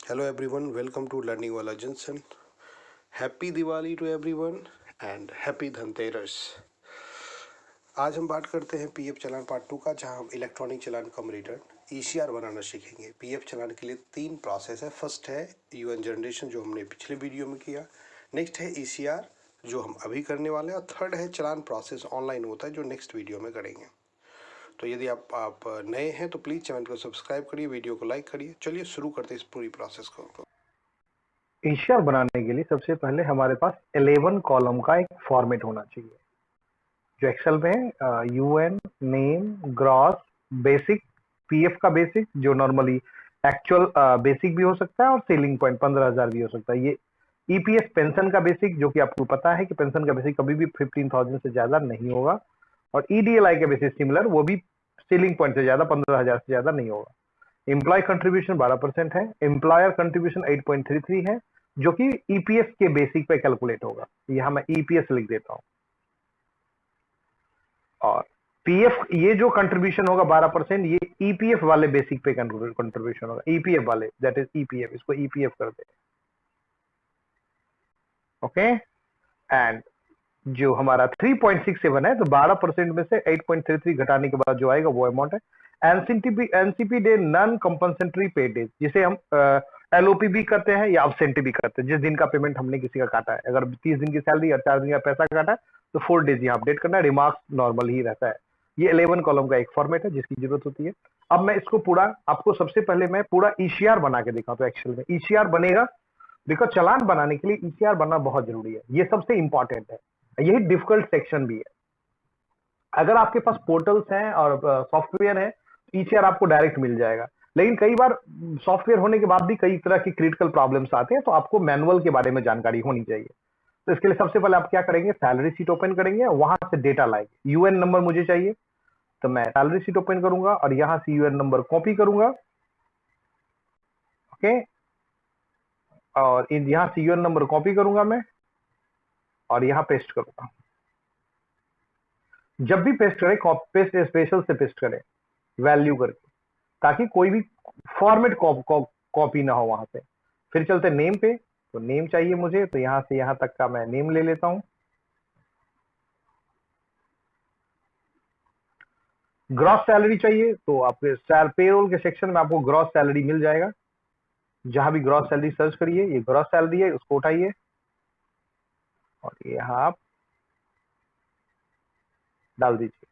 Hello everyone, welcome to Learning Wala Johnson. Happy Diwali to everyone and Happy Dhanteras. आज हम बात करते हैं पीएफ चालान पार्ट 2 का, जहां हम इलेक्ट्रॉनिक चालान कम रिटर्न ईसीआर बनाना सीखेंगे। पीएफ चालान के लिए 3 प्रोसेस है। फर्स्ट है यूएन जनरेशन, जो हमने पिछले वीडियो में किया। नेक्स्ट है ईसीआर, जो हम अभी करने वाले हैं। और थर्ड है चालान प्रोसेस ऑनलाइन होता है, जो नेक्स्ट वीडियो में करेंगे। तो यदि आप नए हैं तो प्लीज़ चैनल को सब्सक्राइब करिए, वीडियो को लाइक करिए। चलिए शुरू करते हैं इस पूरी प्रोसेस को। ईसीआर बनाने के लिए सबसे पहले हमारे पास 11 कॉलम का एक फॉर्मेट होना चाहिए, जो एक्सेल में UN, name, gross, basic, PF का बेसिक जो नॉर्मली एक्चुअल बेसिक भी हो सकता है और सेलिंग पॉइंट 15,000 भी हो सकता है। ये ईपीएस पेंशन का बेसिक, जो कि आपको पता है कि पेंशन का बेसिक कभी भी 15,000 से ज्यादा नहीं होगा, और ईडीएलआई का बेसिक सिमिलर, वो भी सेलिंग पॉइंट से ज्यादा 15,000 से ज्यादा नहीं होगा। एम्प्लॉय कंट्रीब्यूशन 12% है, एम्प्लॉयर कंट्रीब्यूशन 8.33 है, जो कि ईपीएस के बेसिक पे कैलकुलेट होगा। यहां मैं ईपीएस लिख देता हूं। और पीएफ, ये जो कंट्रीब्यूशन होगा 12%, ये ईपीएफ वाले बेसिक पे कंट्रीब्यूशन होगा, ईपीएफ वाले, दैट इज ईपीएफ, इसको ईपीएफ कर दे। ओके, एंड जो हमारा 3.67 है, तो 12% में से 8.33 घटाने के बाद जो आएगा वो अमाउंट है। NCP day, non compensatory paid days, जिसे हम एलओपी भी करते हैं या अब्सेंटी भी करते हैं। जिस दिन का पेमेंट हमने किसी का काटा है, अगर 30 दिन की सैलरी और 4 दिन का पैसा काटा है, तो 4 डेज यहाँ अपडेट करना है। रिमार्क्स नॉर्मल ही रहता है। ये 11 कॉलम का एक फॉर्मेट है जिसकी जरूरत होती है। अब मैं इसको पूरा, आपको सबसे पहले मैं पूरा ईसीआर बना के दिखाऊं। तो एक्चुअल में ईसीआर बनेगा, बिकॉज चालान बनाने के लिए ईसीआर बनना बहुत जरूरी है। ये सबसे इंपॉर्टेंट है, यही डिफिकल्ट सेक्शन भी है। अगर आपके पास पोर्टल्स हैं और सॉफ्टवेयर है, ईसीआर आपको डायरेक्ट मिल जाएगा। लेकिन कई बार सॉफ्टवेयर होने के बाद भी कई तरह की क्रिटिकल प्रॉब्लम्स आते हैं, तो आपको मैनुअल के बारे में जानकारी होनी चाहिए। तो इसके लिए सबसे पहले आप क्या करेंगे, सैलरी शीट ओपन करेंगे, वहां से डेटा लाएंगे। यूएन नंबर मुझे चाहिए, तो मैं सैलरी शीट ओपन करूंगा और यहां से यूएन नंबर कॉपी करूंगा। ओके, और यहां से यूएन नंबर कॉपी करूंगा मैं और यहां पेस्ट करूंगा। जब भी पेस्ट करें, पेस्ट स्पेशल से पेस्ट करें, वैल्यू करके, ताकि कोई भी फॉर्मेट कॉपी ना हो वहां से। फिर चलते नेम पे, तो नेम चाहिए मुझे, तो यहां से यहां तक का मैं नेम ले लेता हूं। ग्रॉस सैलरी चाहिए, तो आपके पेरोल के सेक्शन में आपको ग्रॉस सैलरी मिल जाएगा। जहां भी ग्रॉस सैलरी सर्च करिए, ये ग्रॉस सैलरी है, उसको उठाइए और यहां आप डाल दीजिए।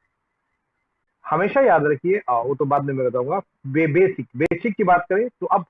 हमेशा याद रखिए, वो तो बाद में मैं बताऊंगा। बेसिक की बात करें तो अब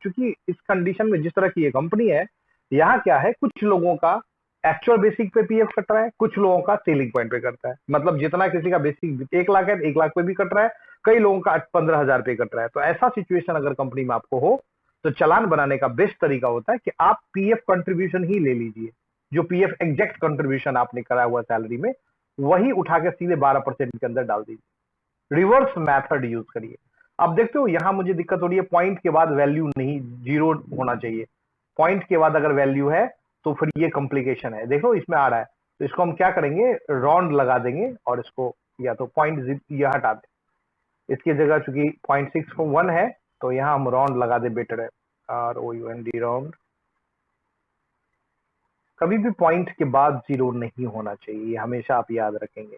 चूंकि इस कंडीशन में जिस तरह की ये कंपनी है, यहाँ क्या है, कुछ लोगों का एक्चुअल बेसिक पे पीएफ कट रहा है, कुछ लोगों का सेलिंग पॉइंट पे कटता है। मतलब जितना किसी का बेसिक 1 लाख है, 1 लाख पे भी कट रहा है, कई लोगों का 15,000 पे कट रहा है। तो ऐसा सिचुएशन अगर कंपनी में आपको हो, तो चालान बनाने का बेस्ट तरीका होता है कि आप पीएफ कंट्रीब्यूशन ही ले लीजिए। जो पीएफ एग्जैक्ट कंट्रीब्यूशन आपने करा हुआ सैलरी में, वही उठा के सीधे 12% के अंदर डाल दीजिए। रिवर्स मेथड यूज करिए। अब देखते हो यहां मुझे दिक्कत हो रही है, पॉइंट के बाद वैल्यू नहीं, जीरो होना चाहिए। पॉइंट के बाद अगर वैल्यू है तो फिर ये कॉम्प्लिकेशन है। देखो इसमें आ रहा है, तो इसको हम क्या करेंगे, राउंड लगा देंगे और इसको या तो पॉइंट ये हटा दें। इसकी जगह चूंकि 0.61 है, तो यहां हम राउंड लगा दे, बेटर है, ROUND, राउंड। कभी भी पॉइंट के बाद जीरो नहीं होना चाहिए, हमेशा आप याद रखेंगे,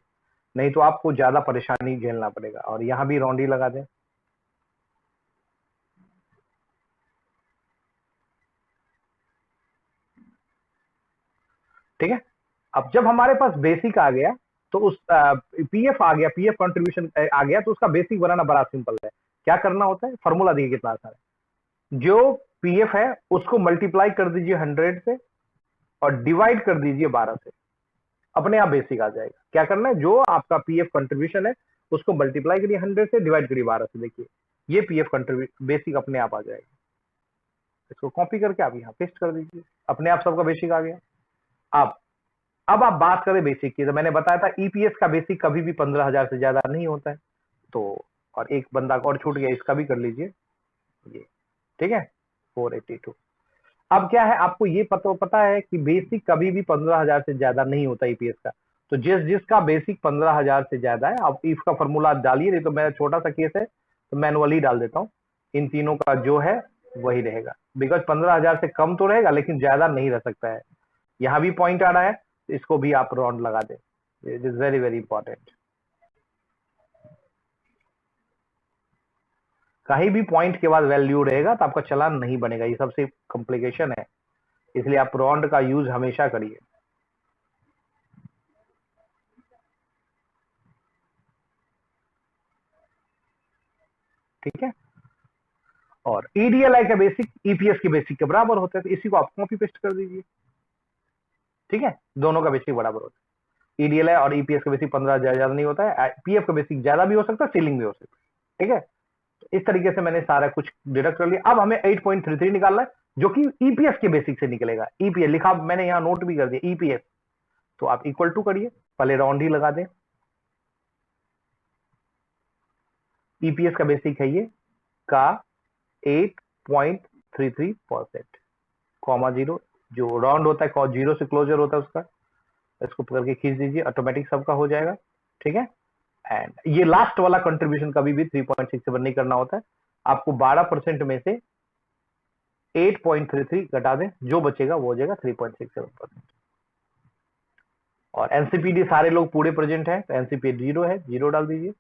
नहीं तो आपको ज्यादा परेशानी झेलना पड़ेगा। और यहां भी राउंड ही लगा दें। ठीक है, अब जब हमारे पास बेसिक आ गया, तो उस पीएफ आ गया, पीएफ कंट्रीब्यूशन आ गया, तो उसका बेसिक बनाना बड़ा सिंपल है। क्या करना होता है, फॉर्मूला देखिए कितना आसान है। जो पीएफ है उसको मल्टीप्लाई कर दीजिए 100 से और डिवाइड कर दीजिए 12 से, अपने आप बेसिक आ जाएगा। क्या करना है, जो आपका पीएफ कंट्रीब्यूशन है उसको मल्टीप्लाई करिए 100 से, डिवाइड करिए 12 से। देखिए ये पीएफ कंट्रीब्यूशन बेसिक अपने आप आ जाएगा। इसको कॉपी करके आप यहाँ पेस्ट कर दीजिए, अपने आप सबका बेसिक आ गया। अब आप बात करें बेसिक की, तो मैंने बताया था ईपीएस का बेसिक कभी भी 15,000 से ज्यादा नहीं होता है। तो और एक बंदा और छूट गया, इसका भी कर लीजिए ये। ठीक है, 482। अब क्या है, आपको ये पता है कि बेसिक कभी भी 15,000 से ज्यादा नहीं होता ईपीएस का। तो जिसका बेसिक 15,000 से ज्यादा है, आप इफ का फॉर्मूला डालिए, नहीं तो मेरा छोटा सा केस है तो मैनुअली डाल देता हूँ। इन तीनों का जो है वही रहेगा, बिकॉज 15,000 से कम तो रहेगा लेकिन ज्यादा नहीं रह सकता है। यहाँ भी पॉइंट आ रहा है, इसको भी आप राउंड लगा दें, it is very very important. कहीं भी पॉइंट के बाद वैल्यू रहेगा तो आपका चालान नहीं बनेगा, ये सबसे कॉम्प्लिकेशन है, इसलिए आप राउंड का यूज हमेशा करिए। ठीक है, और ईडीएलआई का बेसिक ईपीएस के बेसिक के बराबर होता है, तो इसी को आप कॉपी पेस्ट कर दीजिए। ठीक है, दोनों का बेसिक बराबर होता है। ईडीएलआई और ईपीएस का बेसिक 15,000 ज्यादा नहीं होता है, पीएफ का बेसिक ज्यादा भी हो सकता है, सीलिंग भी हो सकता है। ठीक है, तो इस तरीके से मैंने सारा कुछ डिडक्ट कर लिया। अब हमें 8.33 निकालना है, जो कि ईपीएस के बेसिक से निकलेगा। ईपीएस लिखा मैंने यहाँ नोट भी कर दिया, ईपीएस, तो आप इक्वल टू करिए, पहले राउंड ही लगा दें। ईपीएस का बेसिक है ये का 8.33%, कॉमा जीरो, जो राउंड होता है जीरो से क्लोजर होता है उसका, इसको पकड़ के खींच दीजिए, ऑटोमेटिक सबका हो जाएगा। ठीक है, एंड ये लास्ट वाला कंट्रीब्यूशन कभी भी 3.67 नहीं करना होता है, आपको 12% में से 8.33 घटा दें, जो बचेगा वो हो जाएगा 3.67%। और एनसीपीडी सारे लोग पूरे प्रेजेंट हैं, तो एनसीपीडी 0 है, 0 डाल दीजिए।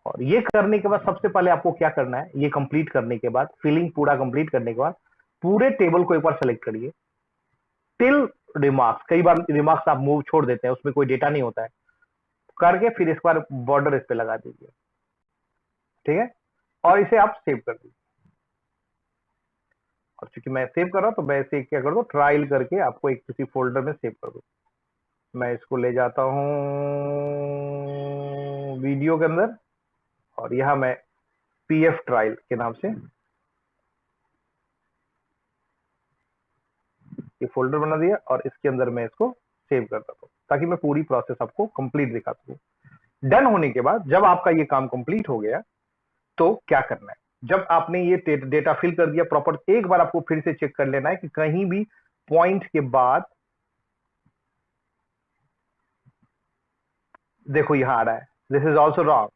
और ये करने के बाद सबसे पहले आपको क्या करना है, ये कंप्लीट करने के बाद, फिलिंग पूरा कंप्लीट करने के बाद पूरे टेबल को एक बार सेलेक्ट करिए टिल रिमार्क्स। कई बार रिमार्क्स आप मूव छोड़ देते हैं, उसमें कोई डेटा नहीं होता है, करके फिर इस बार बॉर्डर इस पे लगा दीजिए। ठीक है, और इसे आप सेव कर दीजिए। और चूंकि मैं सेव कर रहा हूं तो मैं इसे क्या कर दूं, ट्रायल करके आपको एक किसी फोल्डर में सेव कर दूं। मैं इसको ले जाता हूं वीडियो के अंदर, और यहां मैं पीएफ ट्रायल के नाम से ये फोल्डर बना दिया, और इसके अंदर मैं इसको सेव कर देता हूं, ताकि मैं पूरी प्रोसेस आपको कंप्लीट दिखा सकूं। डन होने के बाद जब आपका ये काम कंप्लीट हो गया, तो क्या करना है, जब आपने ये डेटा फिल कर दिया प्रॉपर, एक बार आपको फिर से चेक कर लेना है कि कहीं भी पॉइंट के बाद, देखो यहां आ रहा है दिस इज ऑल्सो रॉन्ग,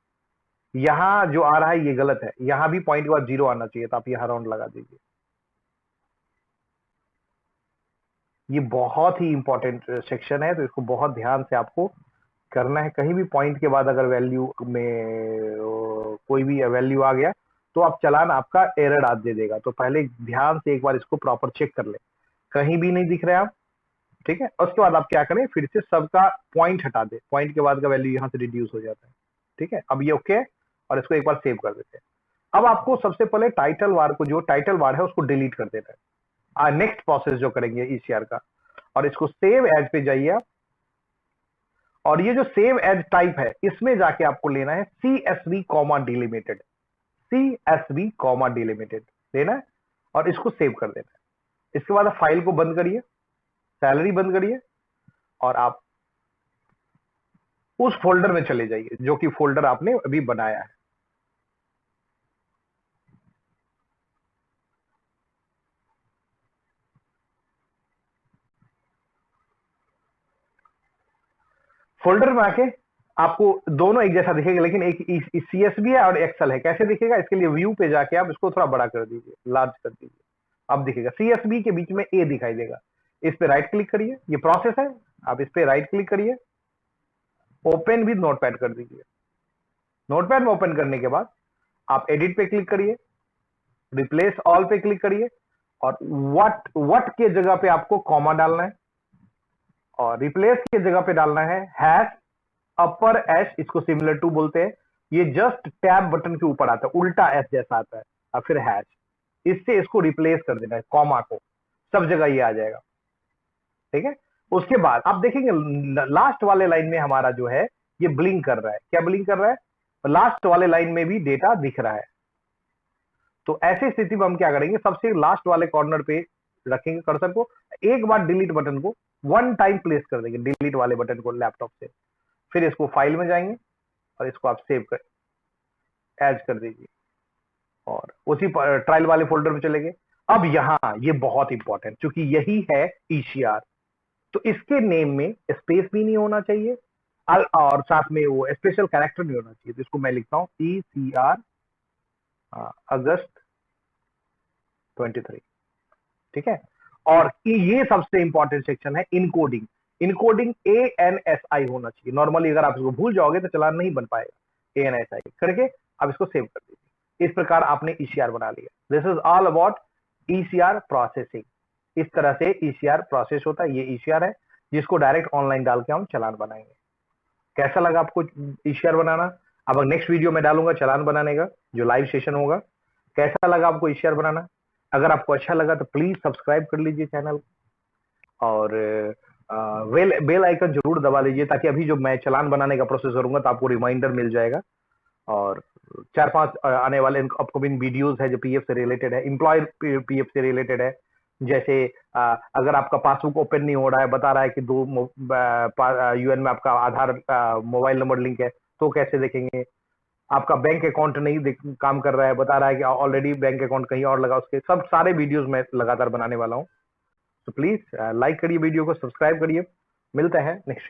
यहां जो आ रहा है ये गलत है, यहां भी पॉइंट के बाद 0 आना चाहिए, तो आप यहां राउंड लगा दीजिए। ये बहुत ही इंपॉर्टेंट सेक्शन है, तो इसको बहुत ध्यान से आपको करना है। कहीं भी पॉइंट के बाद अगर वैल्यू में कोई भी वैल्यू आ गया, तो आप चालान आपका एरर आज दे देगा, तो पहले ध्यान से एक बार इसको प्रॉपर चेक कर ले, कहीं भी नहीं दिख रहे आप। ठीक है, उसके बाद आप क्या करें, फिर से सबका पॉइंट हटा दे, पॉइंट के बाद का वैल्यू यहाँ से रिड्यूस हो जाता है। ठीक है, अब ये ओके है, और इसको एक बार सेव कर देते हैं। अब आपको सबसे पहले टाइटल वार को, जो टाइटल वार है उसको डिलीट कर देना है, नेक्स्ट प्रोसेस जो करेंगे ईसीआर का, और इसको सेव एज पे जाइए आप, और ये जो सेव एज टाइप है इसमें जाके आपको लेना है CSV comma delimited, CSV comma delimited लेना है, और इसको सेव कर देना है। इसके बाद आप फाइल को बंद करिए, सैलरी बंद करिए, और आप उस फोल्डर में चले जाइए जो कि फोल्डर आपने अभी बनाया है। फोल्डर में आके आपको दोनों एक जैसा दिखेगा, लेकिन एक CSV है और एक्सेल है। कैसे दिखेगा, इसके लिए व्यू पे जाके आप इसको थोड़ा बड़ा कर दीजिए, लार्ज कर दीजिए, अब दिखेगा CSV के बीच में A दिखाई देगा। इस पे राइट क्लिक करिए, ये प्रोसेस है, आप इस पे राइट क्लिक करिए, ओपन विद नोटपैड कर दीजिए। नोटपैड में ओपन करने के बाद आप एडिट पे क्लिक करिए, रिप्लेस ऑल पे क्लिक करिए, और व्हाट के जगह पे आपको कॉमा डालना है, और रिप्लेस के जगह पे डालना है हैश अपर एस, इसको सिमिलर टू बोलते हैं, ये जस्ट टैब बटन के ऊपर आता है, उल्टा एस जैसा आता है, और फिर हैश, इससे इसको रिप्लेस कर देना है, कॉमा को, सब जगह ये आ जाएगा। ठीक है, उसके बाद आप देखेंगे लास्ट वाले लाइन में हमारा जो है ये ब्लिंक कर रहा है। क्या ब्लिंक कर रहा है, लास्ट वाले लाइन में भी डेटा दिख रहा है। तो ऐसी स्थिति में हम क्या करेंगे, सबसे लास्ट वाले कॉर्नर पे रखेंगे कर्सर को, एक बार डिलीट बटन को वन टाइम प्लेस कर देंगे, डिलीट वाले बटन को लैपटॉप से, फिर इसको फाइल में जाएंगे और इसको आप सेव कर एज कर दीजिए, और उसी ट्रायल वाले फोल्डर में चले गए। अब यहां ये बहुत इंपॉर्टेंट, क्योंकि यही है ईसीआर, तो इसके नेम में स्पेस भी नहीं होना चाहिए, और साथ में वो स्पेशल कैरेक्टर नहीं होना चाहिए, तो इसको मैं लिखता हूं ECR अगस्त 23। ठीक है, और ये सबसे इंपॉर्टेंट सेक्शन है इनकोडिंग। इनकोडिंग ANSI होना चाहिए। नॉर्मली अगर आप इसको भूल जाओगे तो चालान नहीं बन पाएगा। ANSI करके आप इसको सेव कर दीजिए। इस प्रकार आपने ECR बना लिया। This is all about ECR processing. इस तरह से ECR प्रोसेस होता है। ये ECR है जिसको डायरेक्ट ऑनलाइन डाल के हम चालान बनाएंगे। कैसा लगा आपको ECR बनाना? अब नेक्स्ट वीडियो में डालूंगा चालान बनाने का, जो लाइव सेशन होगा। कैसा लगा आपको ECR बनाना? अगर आपको अच्छा लगा तो प्लीज सब्सक्राइब कर लीजिए चैनल, और बेल आइकन जरूर दबा लीजिए, ताकि अभी जो मैं चालान बनाने का प्रोसेस करूंगा तो आपको रिमाइंडर मिल जाएगा। और 4-5 आने वाले अपकमिंग वीडियोस है जो PF से रिलेटेड है, एम्प्लॉयर PF से रिलेटेड है। जैसे अगर आपका पासबुक ओपन नहीं हो रहा है, बता रहा है कि UN में आपका आधार मोबाइल नंबर लिंक है, तो कैसे देखेंगे? आपका बैंक अकाउंट नहीं काम कर रहा है, बता रहा है कि ऑलरेडी बैंक अकाउंट कहीं और लगा, उसके सब सारे वीडियोस मैं लगातार बनाने वाला हूँ। तो प्लीज लाइक करिए वीडियो को, सब्सक्राइब करिए। मिलते हैं नेक्स्ट